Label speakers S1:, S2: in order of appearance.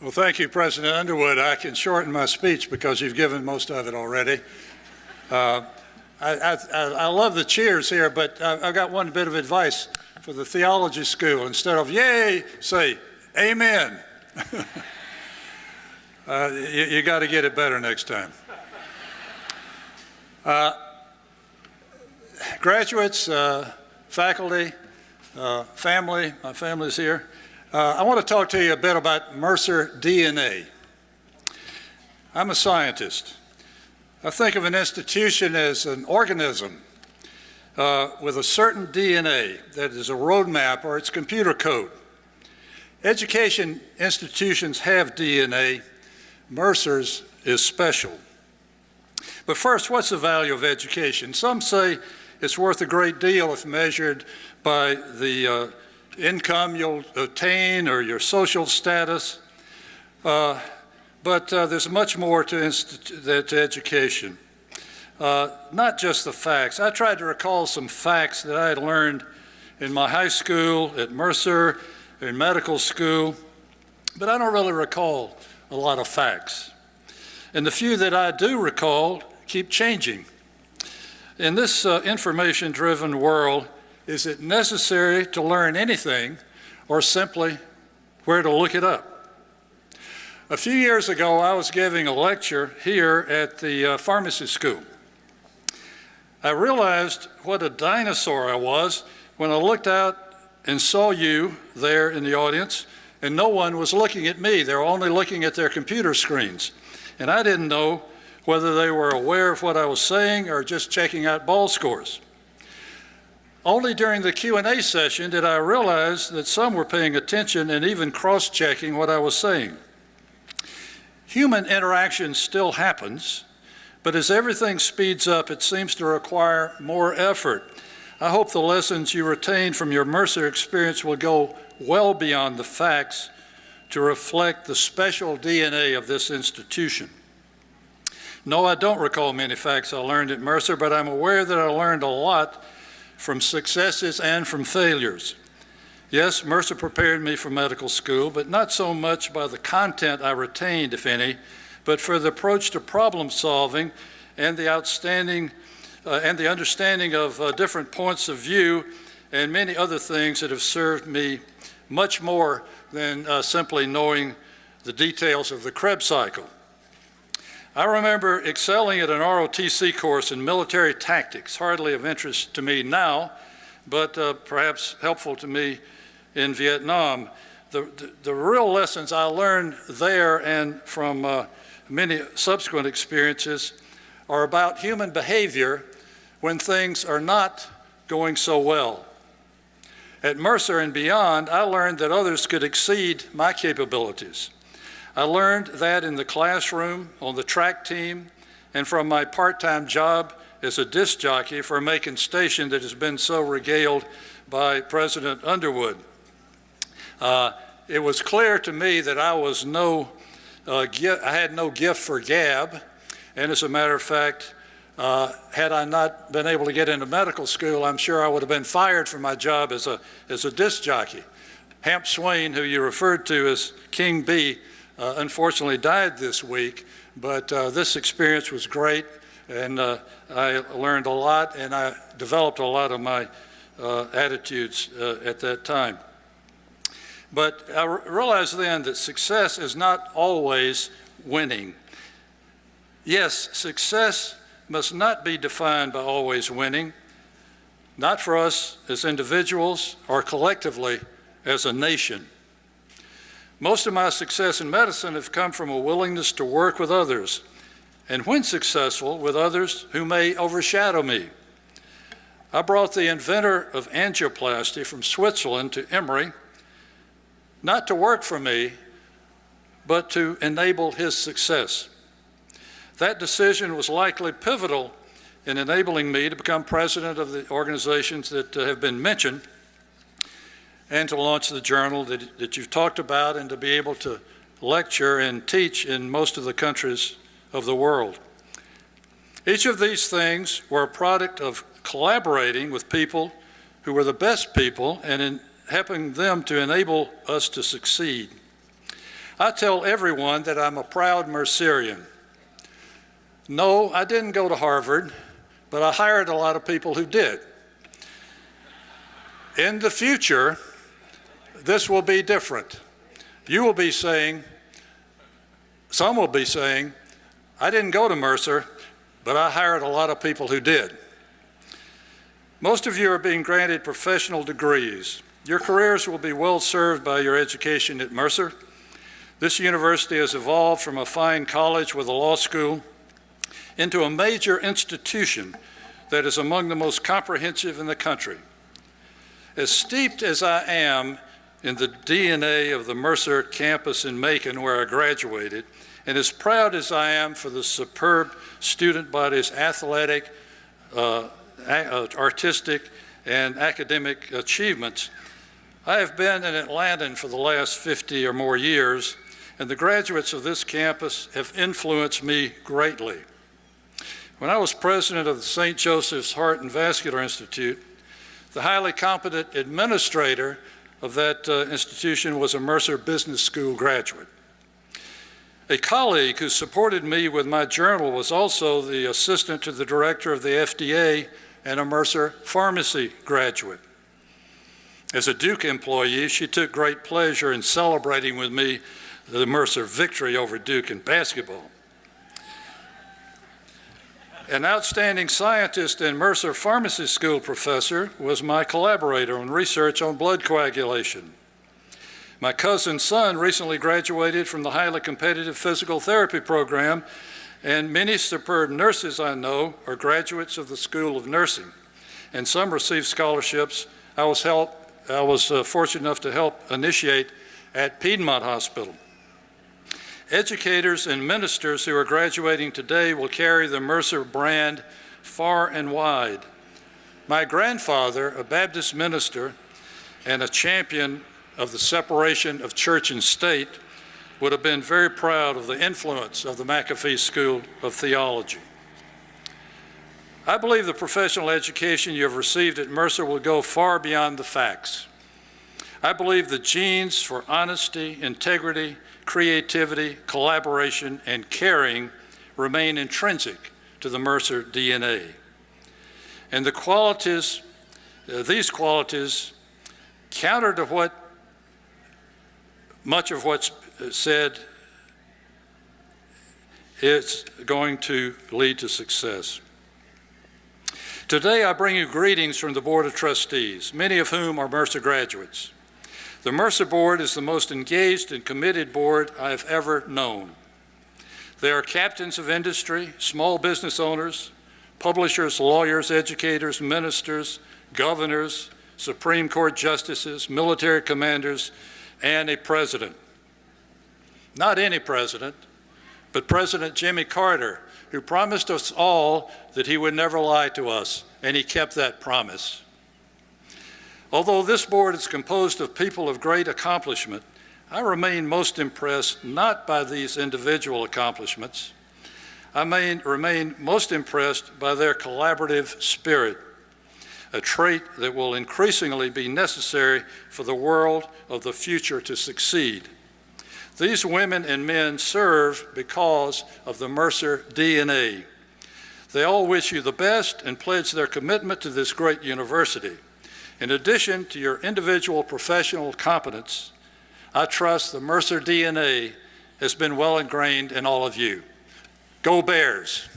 S1: Well, thank you, President Underwood. I can shorten my speech because you've given most of it already. I love the cheers here, but I've got one bit of advice for the theology school. Instead of yay, say amen. You got to get it better next time. Graduates, faculty, family, my family's here. I want to talk to you a bit about Mercer DNA. I'm a scientist. I think of an institution as an organism with a certain DNA that is a roadmap or it's computer code. Education institutions have DNA. Mercer's is special. But first, what's the value of education? Some say it's worth a great deal if measured by the income you'll obtain or your social status. But there's much more to education. Not just the facts. I tried to recall some facts that I had learned in my high school, at Mercer, in medical school, but I don't really recall a lot of facts. And the few that I do recall keep changing. In this information-driven world, is it necessary to learn anything or simply where to look it up? A few years ago, I was giving a lecture here at the pharmacy school. I realized what a dinosaur I was when I looked out and saw you there in the audience, and no one was looking at me. They were only looking at their computer screens. And I didn't know whether they were aware of what I was saying or just checking out ball scores. Only during the Q&A session did I realize that some were paying attention and even cross-checking what I was saying. Human interaction still happens, but as everything speeds up, it seems to require more effort. I hope the lessons you retained from your Mercer experience will go well beyond the facts to reflect the special DNA of this institution. No, I don't recall many facts I learned at Mercer, but I'm aware that I learned a lot from successes and from failures. Yes, Mercer prepared me for medical school, but not so much by the content I retained, if any, but for the approach to problem solving and the understanding of different points of view and many other things that have served me much more than simply knowing the details of the Krebs cycle. I remember excelling at an ROTC course in military tactics, hardly of interest to me now, but perhaps helpful to me in Vietnam. The real lessons I learned there and from many subsequent experiences are about human behavior when things are not going so well. At Mercer and beyond, I learned that others could exceed my capabilities. I learned that in the classroom, on the track team, and from my part-time job as a disc jockey for a Macon station that has been so regaled by President Underwood. It was clear to me that I had no gift for gab, and as a matter of fact, had I not been able to get into medical school, I'm sure I would have been fired from my job as a disc jockey. Hamp Swain, who you referred to as King B, unfortunately died this week, but this experience was great, and I learned a lot, and I developed a lot of my attitudes at that time. But I realized then that success is not always winning. Yes, success must not be defined by always winning, not for us as individuals or collectively as a nation. Most of my success in medicine have come from a willingness to work with others, and when successful, with others who may overshadow me. I brought the inventor of angioplasty from Switzerland to Emory, not to work for me, but to enable his success. That decision was likely pivotal in enabling me to become president of the organizations that have been mentioned, and to launch the journal that you've talked about, and to be able to lecture and teach in most of the countries of the world. Each of these things were a product of collaborating with people who were the best people and in helping them to enable us to succeed. I tell everyone that I'm a proud Mercerian. No, I didn't go to Harvard, but I hired a lot of people who did. In the future, this will be different. You will be saying, some will be saying, I didn't go to Mercer, but I hired a lot of people who did. Most of you are being granted professional degrees. Your careers will be well served by your education at Mercer. This university has evolved from a fine college with a law school into a major institution that is among the most comprehensive in the country. As steeped as I am in the DNA of the Mercer campus in Macon, where I graduated, and as proud as I am for the superb student body's athletic, artistic, and academic achievements, I have been an Atlantan for the last 50 or more years, and the graduates of this campus have influenced me greatly. When I was president of the St. Joseph's Heart and Vascular Institute, the highly competent administrator of that institution was a Mercer Business School graduate. A colleague who supported me with my journal was also the assistant to the director of the FDA and a Mercer pharmacy graduate. As a Duke employee, she took great pleasure in celebrating with me the Mercer victory over Duke in basketball. An outstanding scientist and Mercer Pharmacy School professor was my collaborator on research on blood coagulation. My cousin's son recently graduated from the highly competitive physical therapy program, and many superb nurses I know are graduates of the School of Nursing, and some received scholarships I was fortunate enough to help initiate at Piedmont Hospital. Educators and ministers who are graduating today will carry the Mercer brand far and wide. My grandfather, a Baptist minister and a champion of the separation of church and state, would have been very proud of the influence of the McAfee School of Theology. I believe the professional education you have received at Mercer will go far beyond the facts. I believe the genes for honesty, integrity, creativity, collaboration, and caring remain intrinsic to the Mercer DNA. And these qualities, counter to much of what's said, is going to lead to success. Today, I bring you greetings from the Board of Trustees, many of whom are Mercer graduates. The Mercer Board is the most engaged and committed board I have ever known. They are captains of industry, small business owners, publishers, lawyers, educators, ministers, governors, Supreme Court justices, military commanders, and a president. Not any president, but President Jimmy Carter, who promised us all that he would never lie to us, and he kept that promise. Although this board is composed of people of great accomplishment, I remain most impressed not by these individual accomplishments. I remain most impressed by their collaborative spirit, a trait that will increasingly be necessary for the world of the future to succeed. These women and men serve because of the Mercer DNA. They all wish you the best and pledge their commitment to this great university. In addition to your individual professional competence, I trust the Mercer DNA has been well ingrained in all of you. Go Bears!